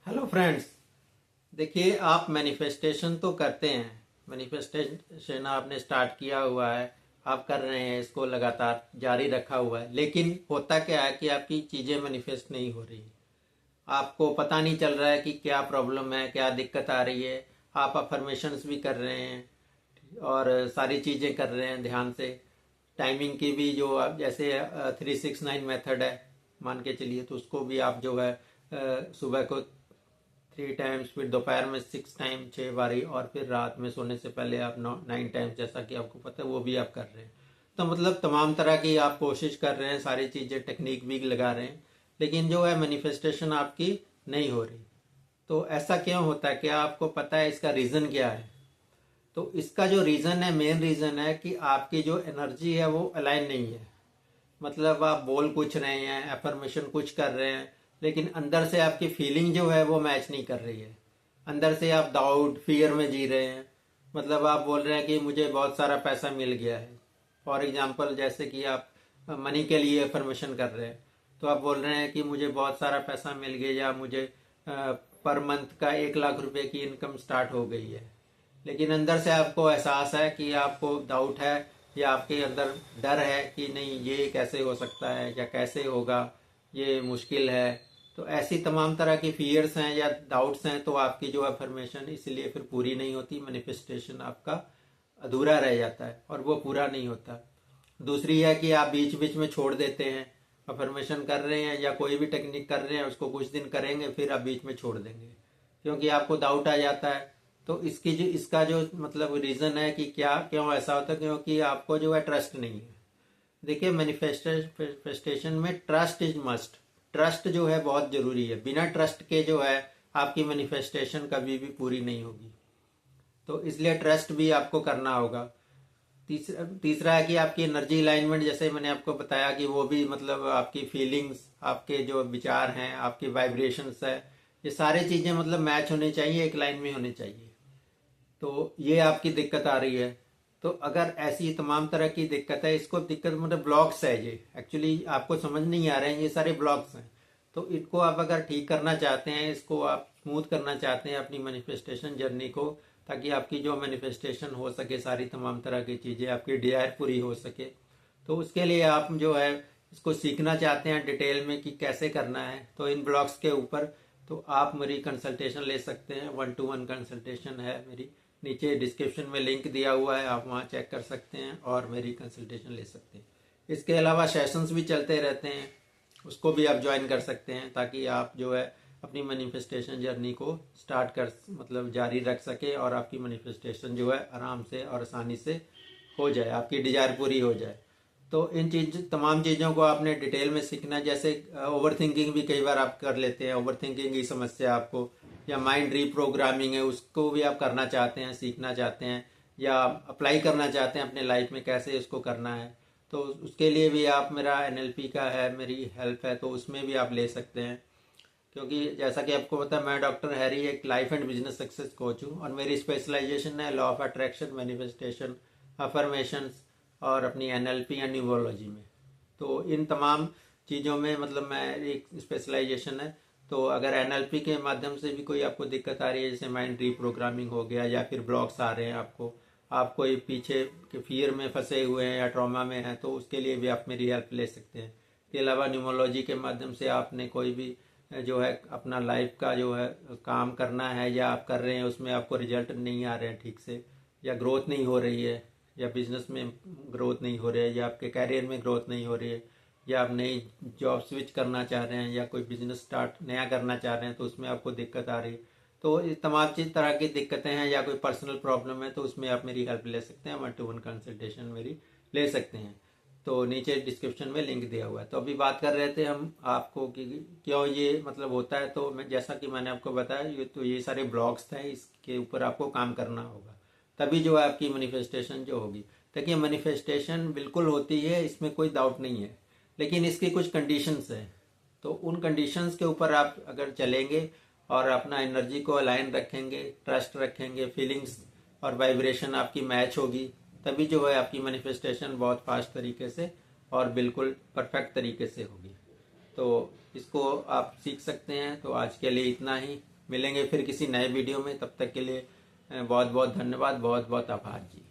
Hello friends. देखिए, आप manifestation तो करते हैं। मैनिफेस्टेशन आपने स्टार्ट किया हुआ है, आप कर रहे हैं, इसको लगातार जारी रखा हुआ है। लेकिन होता क्या है कि आपकी चीज़ें मैनिफेस्ट नहीं हो रही। आपको पता नहीं चल रहा है कि क्या प्रॉब्लम है, क्या दिक्कत आ रही है। आप अफर्मेशंस भी कर रहे हैं और सारी चीज़ें कर रहे हैं ध्यान से। टाइमिंग की भी जो आप जैसे 369 मेथड है, मान के चलिए, तो उसको भी आप जो है सुबह को 3 टाइम्स, फिर दोपहर में 6 टाइम, 6 बारी, और फिर रात में सोने से पहले आप 9 टाइम्स, जैसा कि आपको पता है, वो भी आप कर रहे हैं। तो मतलब तमाम तरह की आप कोशिश कर रहे हैं, सारी चीज़ें टेक्निक भी लगा रहे हैं, लेकिन जो है मैनिफेस्टेशन आपकी नहीं हो रही। तो ऐसा क्यों होता है? क्या आपको पता है इसका रीज़न क्या है? तो इसका जो रीज़न है, मेन रीज़न है कि आपकी जो एनर्जी है वो अलाइन नहीं है। मतलब आप बोल कुछ रहे हैं, एफर्मेशन कुछ कर रहे हैं, लेकिन अंदर से आपकी फीलिंग जो है वो मैच नहीं कर रही है। अंदर से आप डाउट, फियर में जी रहे हैं। मतलब आप बोल रहे हैं कि मुझे बहुत सारा पैसा मिल गया है। फॉर एग्जांपल, जैसे कि आप मनी के लिए एफर्मेशन कर रहे हैं, तो आप बोल रहे हैं कि मुझे बहुत सारा पैसा मिल गया, या मुझे पर मंथ का 1 लाख रुपए की इनकम स्टार्ट हो गई है। लेकिन अंदर से आपको एहसास है कि आपको डाउट है, या आपके अंदर डर है कि नहीं, ये कैसे हो सकता है, या कैसे होगा, ये मुश्किल है। तो ऐसी तमाम तरह की फियर्स हैं या डाउट्स हैं, तो आपकी जो अफर्मेशन इसलिए फिर पूरी नहीं होती। मैनिफेस्टेशन आपका अधूरा रह जाता है और वो पूरा नहीं होता। दूसरी है कि आप बीच बीच में छोड़ देते हैं। अफर्मेशन कर रहे हैं या कोई भी टेक्निक कर रहे हैं, उसको कुछ दिन करेंगे, फिर आप बीच में छोड़ देंगे क्योंकि आपको डाउट आ जाता है। तो इसका जो मतलब रीज़न है कि क्या क्यों ऐसा होता है, क्योंकि आपको जो है ट्रस्ट नहीं है। देखिए, मैनिफेस्टेशन में ट्रस्ट इज मस्ट। ट्रस्ट जो है बहुत जरूरी है। बिना ट्रस्ट के जो है आपकी मैनिफेस्टेशन कभी भी पूरी नहीं होगी। तो इसलिए ट्रस्ट भी आपको करना होगा। तीसरा है कि आपकी एनर्जी अलाइनमेंट, जैसे मैंने आपको बताया कि वो भी मतलब आपकी फीलिंग्स, आपके जो विचार हैं, आपकी वाइब्रेशंस है, ये सारी चीज़ें मतलब मैच होनी चाहिए, एक लाइन में होनी चाहिए। तो ये आपकी दिक्कत आ रही है। तो अगर ऐसी तमाम तरह की दिक्कत है, इसको दिक्कत मतलब ब्लॉक्स है, ये एक्चुअली आपको समझ नहीं आ रहे हैं, ये सारे ब्लॉक्स हैं। तो इनको आप अगर ठीक करना चाहते हैं, इसको आप स्मूथ करना चाहते हैं अपनी मैनिफेस्टेशन जर्नी को, ताकि आपकी जो मैनिफेस्टेशन हो सके, सारी तमाम तरह की चीज़ें, आपकी डिजायर पूरी हो सके, तो उसके लिए आप जो है इसको सीखना चाहते हैं डिटेल में कि कैसे करना है, तो इन ब्लॉक्स के ऊपर तो आप मेरी कंसल्टेशन ले सकते हैं। 1-to-1 कंसल्टेशन है मेरी। नीचे डिस्क्रिप्शन में लिंक दिया हुआ है, आप वहाँ चेक कर सकते हैं और मेरी कंसल्टेशन ले सकते हैं। इसके अलावा सेशंस भी चलते रहते हैं, उसको भी आप ज्वाइन कर सकते हैं, ताकि आप जो है अपनी मैनिफेस्टेशन जर्नी को स्टार्ट कर मतलब जारी रख सके, और आपकी मैनिफेस्टेशन जो है आराम से और आसानी से हो जाए, आपकी डिजायर पूरी हो जाए। तो इन तमाम चीज़ों को आपने डिटेल में सीखना है। जैसे ओवर थिंकिंग भी कई बार आप कर लेते हैं, ओवर थिंकिंग की समस्या आपको, या माइंड रीप्रोग्रामिंग है, उसको भी आप करना चाहते हैं, सीखना चाहते हैं, या अप्लाई करना चाहते हैं अपने लाइफ में, कैसे इसको करना है। तो उसके लिए भी आप, मेरा एनएलपी का है, मेरी हेल्प है, तो उसमें भी आप ले सकते हैं। क्योंकि जैसा कि आपको पता है, मैं डॉक्टर हैरी एक life and business success coach हूँ, और मेरी स्पेशलाइजेशन है law of attraction, manifestation, affirmations, और अपनी एनएलपी या न्यूरोलॉजी में। तो इन तमाम चीज़ों में मतलब मैं एक स्पेशलाइजेशन है। तो अगर एनएलपी के माध्यम से भी कोई आपको दिक्कत आ रही है, जैसे माइंड रीप्रोग्रामिंग हो गया, या फिर ब्लॉक्स आ रहे हैं आपको, आप कोई पीछे के फियर में फंसे हुए हैं या ट्रॉमा में हैं, तो उसके लिए भी आप मेरी हेल्प ले सकते हैं। इसके अलावा न्यूमोलॉजी के माध्यम से आपने कोई भी जो है अपना लाइफ का जो है काम करना है, या आप कर रहे हैं, उसमें आपको रिजल्ट नहीं आ रहे हैं ठीक से, या ग्रोथ नहीं हो रही है, या बिजनेस में ग्रोथ नहीं हो रही है, या आपके कैरियर में ग्रोथ नहीं हो रही है, या आप नई जॉब स्विच करना चाह रहे हैं, या कोई बिजनेस स्टार्ट नया करना चाह रहे हैं, तो उसमें आपको दिक्कत आ रही है, तो ये तमाम चीज तरह की दिक्कतें हैं, या कोई पर्सनल प्रॉब्लम है, तो उसमें आप मेरी हेल्प ले सकते हैं। 1-to-1 कंसल्टेशन मेरी ले सकते हैं। तो नीचे डिस्क्रिप्शन में लिंक दिया हुआ है। तो अभी बात कर रहे थे हम आपको कि क्यों ये मतलब होता है। तो मैं, जैसा कि मैंने आपको बताया, ये सारे ब्लॉक्स हैं, इसके ऊपर आपको काम करना होगा, तभी जो है आपकी मैनिफेस्टेशन जो होगी। देखिए, मैनिफेस्टेशन बिल्कुल होती है, इसमें कोई डाउट नहीं है, लेकिन इसकी कुछ कंडीशंस हैं। तो उन कंडीशंस के ऊपर आप अगर चलेंगे और अपना एनर्जी को अलाइन रखेंगे, ट्रस्ट रखेंगे, फीलिंग्स और वाइब्रेशन आपकी मैच होगी, तभी जो है आपकी मैनिफेस्टेशन बहुत फास्ट तरीके से और बिल्कुल परफेक्ट तरीके से होगी। तो इसको आप सीख सकते हैं। तो आज के लिए इतना ही, मिलेंगे फिर किसी नए वीडियो में। तब तक के लिए बहुत बहुत धन्यवाद, बहुत बहुत आभार जी।